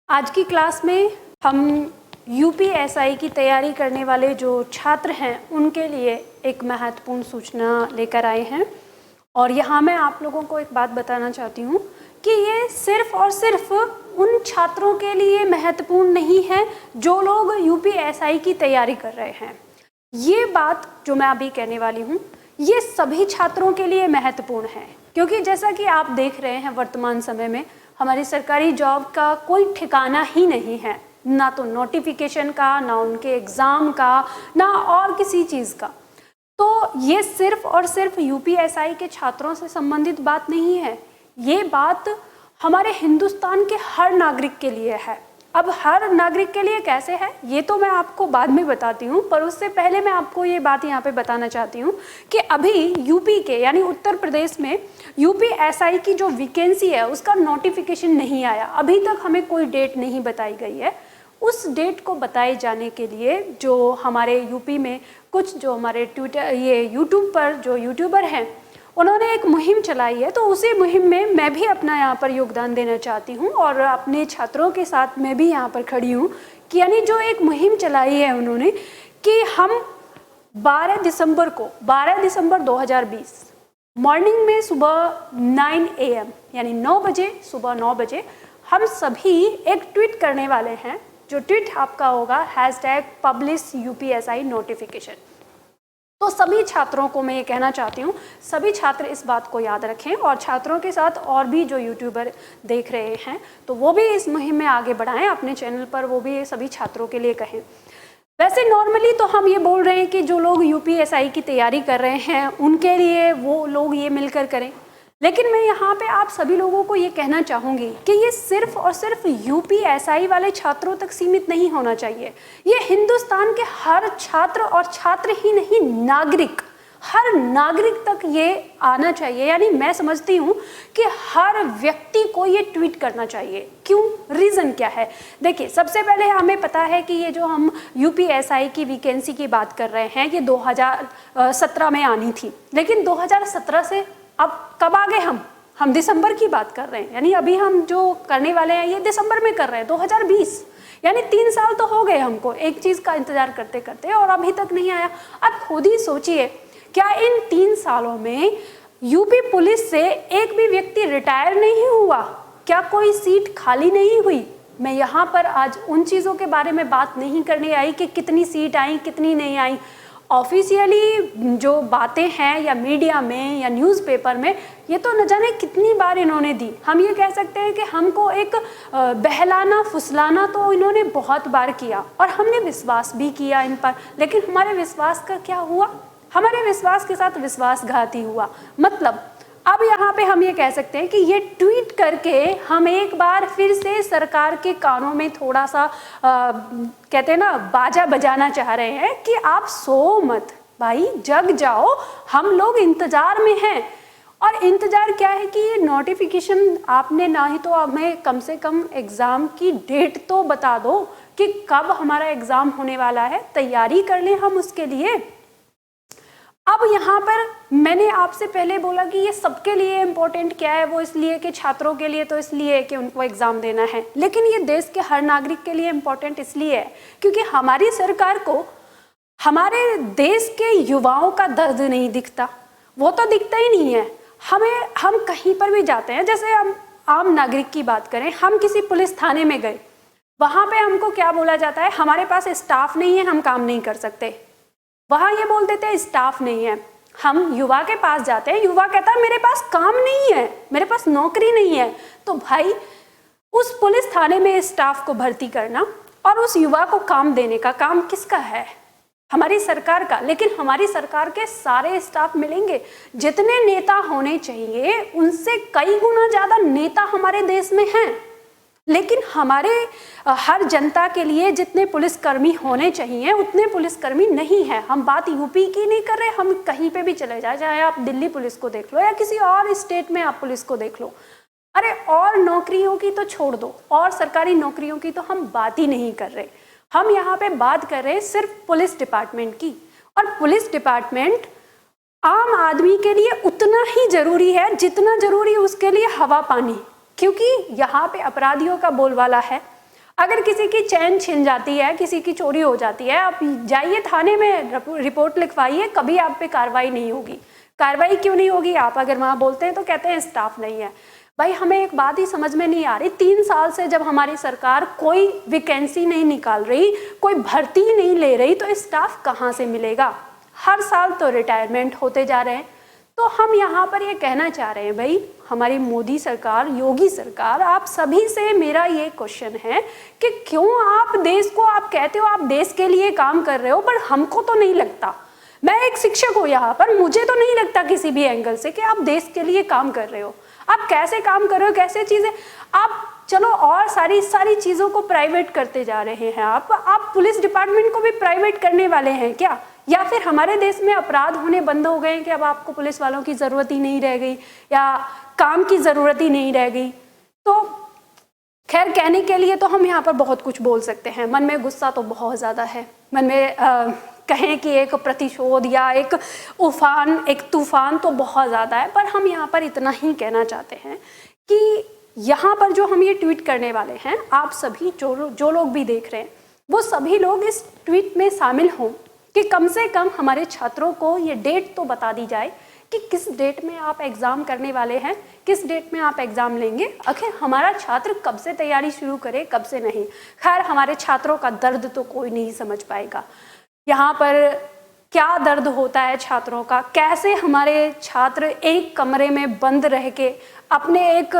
आज की क्लास में हम यूपीएसआई की तैयारी करने वाले जो छात्र हैं उनके लिए एक महत्वपूर्ण सूचना लेकर आए हैं। और यहाँ मैं आप लोगों को एक बात बताना चाहती हूँ कि ये सिर्फ और सिर्फ उन छात्रों के लिए महत्वपूर्ण नहीं है जो लोग यूपीएसआई की तैयारी कर रहे हैं। ये बात जो मैं अभी कहने वाली हूँ ये सभी छात्रों के लिए महत्वपूर्ण है, क्योंकि जैसा कि आप देख रहे हैं वर्तमान समय में हमारी सरकारी जॉब का कोई ठिकाना ही नहीं है, ना तो नोटिफिकेशन का, ना उनके एग्ज़ाम का, ना और किसी चीज़ का। तो ये सिर्फ और सिर्फ यूपीएसआई के छात्रों से संबंधित बात नहीं है, ये बात हमारे हिंदुस्तान के हर नागरिक के लिए है। अब हर नागरिक के लिए कैसे है ये तो मैं आपको बाद में बताती हूँ, पर उससे पहले मैं आपको ये बात यहाँ पे बताना चाहती हूँ कि अभी यूपी के यानी उत्तर प्रदेश में यूपीएसआई की जो वैकेंसी है उसका नोटिफिकेशन नहीं आया। अभी तक हमें कोई डेट नहीं बताई गई है। उस डेट को बताए जाने के लिए जो हमारे यूपी में कुछ जो हमारे यूट्यूब पर जो यूट्यूबर हैं उन्होंने एक मुहिम चलाई है, तो उसी मुहिम में मैं भी अपना यहाँ पर योगदान देना चाहती हूँ और अपने छात्रों के साथ मैं भी यहाँ पर खड़ी हूँ कि यानी जो एक मुहिम चलाई है उन्होंने कि हम 12 दिसंबर 2020 मॉर्निंग में सुबह 9 AM यानी 9 बजे सुबह 9 बजे हम सभी एक ट्वीट करने वाले हैं। जो ट्वीट आपका होगा #publish UPSI notification। तो सभी छात्रों को मैं ये कहना चाहती हूँ, सभी छात्र इस बात को याद रखें और छात्रों के साथ और भी जो यूट्यूबर देख रहे हैं तो वो भी इस मुहिम में आगे बढ़ाएं, अपने चैनल पर वो भी सभी छात्रों के लिए कहें। वैसे नॉर्मली तो हम ये बोल रहे हैं कि जो लोग यूपीएसआई की तैयारी कर रहे हैं उनके लिए वो लोग ये मिलकर करें, लेकिन मैं यहाँ पे आप सभी लोगों को ये कहना चाहूँगी कि ये सिर्फ और सिर्फ यूपीएसआई वाले छात्रों तक सीमित नहीं होना चाहिए। ये हिंदुस्तान के हर छात्र और छात्र ही नहीं, नागरिक, हर नागरिक तक ये आना चाहिए। यानी मैं समझती हूँ कि हर व्यक्ति को ये ट्वीट करना चाहिए। क्यों? रीज़न क्या है? देखिए, सबसे पहले हमें पता है कि ये जो हम यूपीएसआई की वैकेंसी की बात कर रहे हैं ये 2017 में आनी थी, लेकिन 2017 से अब कब आ गए हम दिसंबर की बात कर रहे हैं। यानी अभी हम जो करने वाले हैं ये दिसंबर में कर रहे हैं 2020, यानी 3 साल तो हो गए हमको एक चीज़ का इंतज़ार करते करते और अभी तक नहीं आया। अब खुद ही सोचिए, क्या इन 3 सालों में यूपी पुलिस से एक भी व्यक्ति रिटायर नहीं हुआ? क्या कोई सीट खाली नहीं हुई? मैं यहाँ पर आज उन चीज़ों के बारे में बात नहीं करने आई कि कितनी सीट आई कितनी नहीं आई। ऑफिशियली जो बातें हैं या मीडिया में या न्यूज़पेपर में ये तो न जाने कितनी बार इन्होंने दी। हम ये कह सकते हैं कि हमको एक बहलाना फुसलाना तो इन्होंने बहुत बार किया और हमने विश्वास भी किया इन पर, लेकिन हमारे विश्वास का क्या हुआ? हमारे विश्वास के साथ विश्वासघात ही हुआ। मतलब अब यहाँ पे हम ये कह सकते हैं कि ये ट्वीट करके हम एक बार फिर से सरकार के कानों में थोड़ा सा कहते हैं ना बाजा बजाना चाह रहे हैं कि आप सो मत भाई, जग जाओ, हम लोग इंतजार में हैं। और इंतजार क्या है कि ये नोटिफिकेशन आपने ना ही तो हमें कम से कम एग्ज़ाम की डेट तो बता दो कि कब हमारा एग्ज़ाम होने वाला है, तैयारी कर लें हम उसके लिए। अब यहाँ पर मैंने आपसे पहले बोला कि ये सबके लिए इम्पोर्टेंट क्या है, वो इसलिए कि छात्रों के लिए तो इसलिए कि उनको एग्ज़ाम देना है, लेकिन ये देश के हर नागरिक के लिए इम्पोर्टेंट इसलिए है क्योंकि हमारी सरकार को हमारे देश के युवाओं का दर्द नहीं दिखता। वो तो दिखता ही नहीं है हम कहीं पर भी जाते हैं, जैसे हम आम नागरिक की बात करें, हम किसी पुलिस थाने में गए, वहाँ पर हमको क्या बोला जाता है? हमारे पास स्टाफ नहीं है, हम काम नहीं कर सकते। वहाँ ये बोल देते हैं स्टाफ नहीं है। हम युवा के पास जाते हैं, युवा कहता है मेरे पास काम नहीं है, मेरे पास नौकरी नहीं है। तो भाई उस पुलिस थाने में स्टाफ को भर्ती करना और उस युवा को काम देने का काम किसका है? हमारी सरकार का। लेकिन हमारी सरकार के सारे स्टाफ मिलेंगे, जितने नेता होने चाहिए उनसे कई गुना ज़्यादा नेता हमारे देश में हैं, लेकिन हमारे हर जनता के लिए जितने पुलिसकर्मी होने चाहिए उतने पुलिसकर्मी नहीं है। हम बात यूपी की नहीं कर रहे, हम कहीं पे भी चले जाए, चाहे आप दिल्ली पुलिस को देख लो या किसी और स्टेट में आप पुलिस को देख लो। अरे और नौकरियों की तो छोड़ दो, और सरकारी नौकरियों की तो हम बात ही नहीं कर रहे। हम यहाँ पे बात कर रहे हैं सिर्फ पुलिस डिपार्टमेंट की, और पुलिस डिपार्टमेंट आम आदमी के लिए उतना ही जरूरी है जितना जरूरी उसके लिए हवा पानी, क्योंकि यहाँ पे अपराधियों का बोलबाला है। अगर किसी की चैन छिन जाती है, किसी की चोरी हो जाती है, आप जाइए थाने में रिपोर्ट लिखवाइए, कभी आप पे कार्रवाई नहीं होगी। कार्रवाई क्यों नहीं होगी? आप अगर वहाँ बोलते हैं तो कहते हैं स्टाफ नहीं है। भाई हमें एक बात ही समझ में नहीं आ रही, 3 साल से जब हमारी सरकार कोई वैकेंसी नहीं निकाल रही, कोई भर्ती नहीं ले रही, तो स्टाफ कहाँ से मिलेगा? हर साल तो रिटायरमेंट होते जा रहे हैं। तो हम यहाँ पर ये कहना चाह रहे हैं, भाई हमारी मोदी सरकार, योगी सरकार, आप सभी से मेरा ये क्वेश्चन है कि क्यों आप देश को, आप कहते हो आप देश के लिए काम कर रहे हो, पर हमको तो नहीं लगता, मैं एक शिक्षक हूँ यहाँ पर, मुझे तो नहीं लगता किसी भी एंगल से कि आप देश के लिए काम कर रहे हो। आप कैसे काम कर रहे हो, कैसे चीज़ें, आप चलो और सारी चीज़ों को प्राइवेट करते जा रहे हैं। आप पुलिस डिपार्टमेंट को भी प्राइवेट करने वाले हैं क्या? या फिर हमारे देश में अपराध होने बंद हो गए कि अब आपको पुलिस वालों की ज़रूरत ही नहीं रह गई, या काम की ज़रूरत ही नहीं रह गई? तो खैर, कहने के लिए तो हम यहाँ पर बहुत कुछ बोल सकते हैं, मन में गुस्सा तो बहुत ज़्यादा है, मन में कहें कि एक प्रतिशोध या एक उफान, एक तूफान तो बहुत ज़्यादा है। पर हम यहाँ पर इतना ही कहना चाहते हैं कि यहाँ पर जो हम ये ट्वीट करने वाले हैं, आप सभी जो लोग भी देख रहे हैं, वो सभी लोग इस ट्वीट में शामिल हों कि कम से कम हमारे छात्रों को ये डेट तो बता दी जाए कि किस डेट में आप एग्ज़ाम करने वाले हैं, किस डेट में आप एग्ज़ाम लेंगे। आखिर हमारा छात्र कब से तैयारी शुरू करे, कब से नहीं। खैर, हमारे छात्रों का दर्द तो कोई नहीं समझ पाएगा। यहाँ पर क्या दर्द होता है छात्रों का, कैसे हमारे छात्र एक कमरे में बंद रह के अपने एक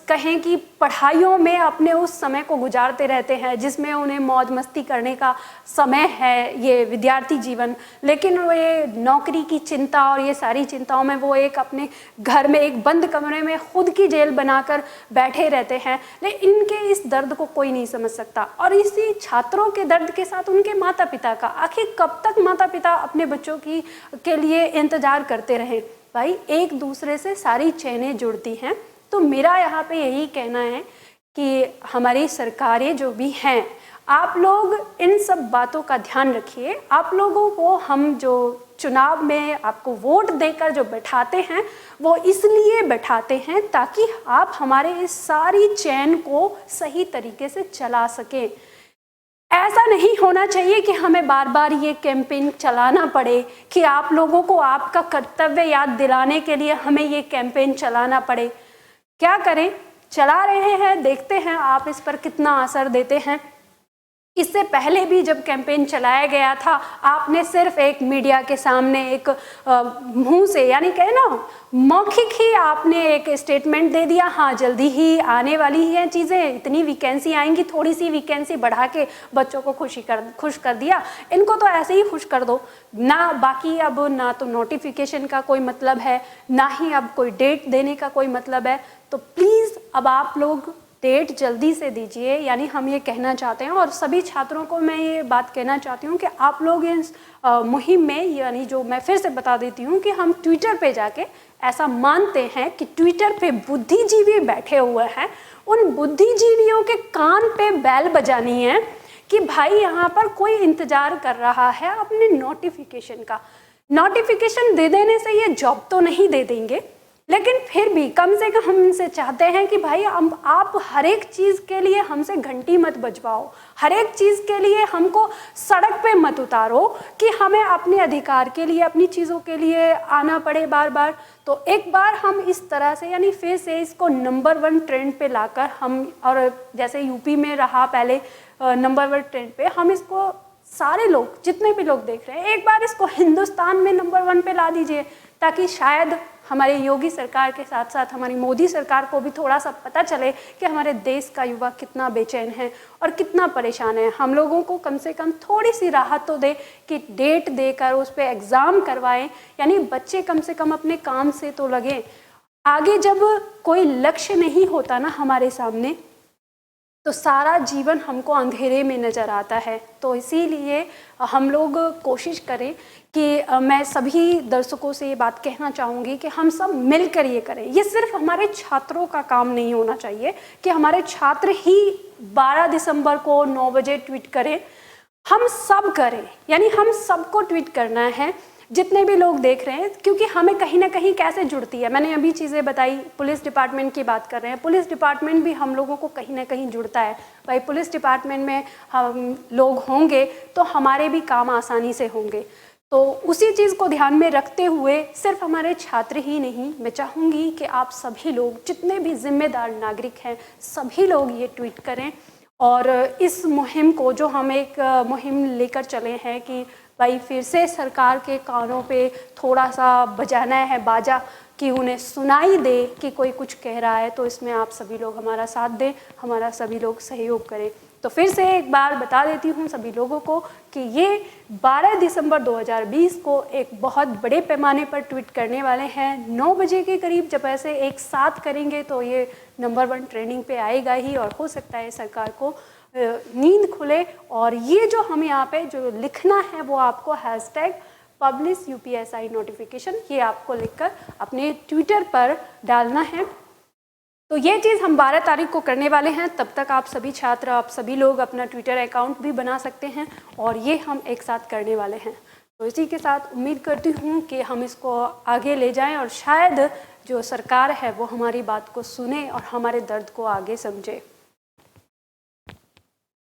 कहें कि पढ़ाइयों में अपने उस समय को गुजारते रहते हैं जिसमें उन्हें मौज मस्ती करने का समय है, ये विद्यार्थी जीवन, लेकिन वो ये नौकरी की चिंता और ये सारी चिंताओं में वो एक अपने घर में एक बंद कमरे में खुद की जेल बनाकर बैठे रहते हैं। लेकिन इनके इस दर्द को कोई नहीं समझ सकता, और इसी छात्रों के दर्द के साथ उनके माता पिता का। आखिर कब तक माता पिता अपने बच्चों के लिए इंतज़ार करते रहें? भाई एक दूसरे से सारी चैनें जुड़ती हैं। तो मेरा यहाँ पे यही कहना है कि हमारी सरकारें जो भी हैं, आप लोग इन सब बातों का ध्यान रखिए। आप लोगों को हम जो चुनाव में आपको वोट देकर जो बैठाते हैं, वो इसलिए बैठाते हैं ताकि आप हमारे इस सारी चैन को सही तरीके से चला सकें। ऐसा नहीं होना चाहिए कि हमें बार बार ये कैंपेन चलाना पड़े, कि आप लोगों को आपका कर्तव्य याद दिलाने के लिए हमें ये कैंपेन चलाना पड़े। क्या करें, चला रहे हैं, देखते हैं आप इस पर कितना असर देते हैं। इससे पहले भी जब कैंपेन चलाया गया था, आपने सिर्फ एक मीडिया के सामने एक मुंह से, यानी कहे ना मौखिक ही आपने एक स्टेटमेंट दे दिया, हाँ जल्दी ही आने वाली ही हैं चीज़ें, इतनी वैकेंसी आएंगी, थोड़ी सी वैकेंसी बढ़ा के बच्चों को खुश कर दिया। इनको तो ऐसे ही खुश कर दो ना, बाकी अब ना तो नोटिफिकेशन का कोई मतलब है, ना ही अब कोई डेट देने का कोई मतलब है। तो प्लीज़ अब आप लोग डेट जल्दी से दीजिए, यानी हम ये कहना चाहते हैं। और सभी छात्रों को मैं ये बात कहना चाहती हूँ कि आप लोग इस मुहिम में, यानी जो मैं फिर से बता देती हूँ कि हम ट्विटर पे जाके ऐसा मानते हैं कि ट्विटर पे बुद्धिजीवी बैठे हुए हैं, उन बुद्धिजीवियों के कान पे बैल बजानी है कि भाई यहाँ पर कोई इंतज़ार कर रहा है अपने नोटिफिकेशन का। नोटिफिकेशन दे देने से ये जॉब तो नहीं दे देंगे, लेकिन फिर भी कम से कम हम इनसे चाहते हैं कि भाई आप हर एक चीज़ के लिए हमसे घंटी मत बजवाओ, हर एक चीज़ के लिए हमको सड़क पे मत उतारो कि हमें अपने अधिकार के लिए, अपनी चीज़ों के लिए आना पड़े बार बार। तो एक बार हम इस तरह से, यानी फिर से इसको नंबर 1 ट्रेंड पे लाकर हम, और जैसे यूपी में रहा पहले नंबर 1 ट्रेंड पे, हम इसको सारे लोग, जितने भी लोग देख रहे हैं, एक बार इसको हिंदुस्तान में नंबर 1 पे ला दीजिए, ताकि शायद हमारे योगी सरकार के साथ साथ हमारी मोदी सरकार को भी थोड़ा सा पता चले कि हमारे देश का युवा कितना बेचैन है और कितना परेशान है। हम लोगों को कम से कम थोड़ी सी राहत तो दे कि डेट देकर उस पर एग्ज़ाम करवाएं, यानी बच्चे कम से कम अपने काम से तो लगें। आगे जब कोई लक्ष्य नहीं होता ना हमारे सामने, तो सारा जीवन हमको अंधेरे में नज़र आता है। तो इसीलिए हम लोग कोशिश करें कि मैं सभी दर्शकों से ये बात कहना चाहूँगी कि हम सब मिलकर ये करें। ये सिर्फ हमारे छात्रों का काम नहीं होना चाहिए कि हमारे छात्र ही 12 दिसंबर को 9 बजे ट्वीट करें, हम सब करें, यानी हम सबको ट्वीट करना है। जितने भी लोग देख रहे हैं, क्योंकि हमें कहीं ना कहीं कैसे जुड़ती है, मैंने अभी चीज़ें बताई, पुलिस डिपार्टमेंट की बात कर रहे हैं, पुलिस डिपार्टमेंट भी हम लोगों को कहीं ना कहीं जुड़ता है। भाई पुलिस डिपार्टमेंट में हम लोग होंगे तो हमारे भी काम आसानी से होंगे। तो उसी चीज़ को ध्यान में रखते हुए सिर्फ हमारे छात्र ही नहीं, मैं चाहूँगी कि आप सभी लोग, जितने भी जिम्मेदार नागरिक हैं, सभी लोग ये ट्वीट करें और इस मुहिम को, जो हम एक मुहिम लेकर चले हैं कि भाई फिर से सरकार के कानों पे थोड़ा सा बजाना है बाजा, कि उन्हें सुनाई दे कि कोई कुछ कह रहा है, तो इसमें आप सभी लोग हमारा साथ दें, हमारा सभी लोग सहयोग करें। तो फिर से एक बार बता देती हूँ सभी लोगों को कि ये 12 दिसंबर 2020 को एक बहुत बड़े पैमाने पर ट्वीट करने वाले हैं। 9 बजे के करीब जब ऐसे एक साथ करेंगे तो ये नंबर 1 ट्रेंडिंग पे आएगा ही, और हो सकता है सरकार को नींद खुले। और ये जो हम यहाँ पे जो लिखना है वो आपको हैशटैग पब्लिश यूपीएसआई नोटिफिकेशन, ये आपको लिखकर अपने ट्विटर पर डालना है। तो ये चीज़ हम 12 तारीख को करने वाले हैं। तब तक आप सभी छात्र, आप सभी लोग अपना ट्विटर अकाउंट भी बना सकते हैं और ये हम एक साथ करने वाले हैं। तो इसी के साथ उम्मीद करती हूँ कि हम इसको आगे ले जाएं और शायद जो सरकार है वो हमारी बात को सुने और हमारे दर्द को आगे समझे।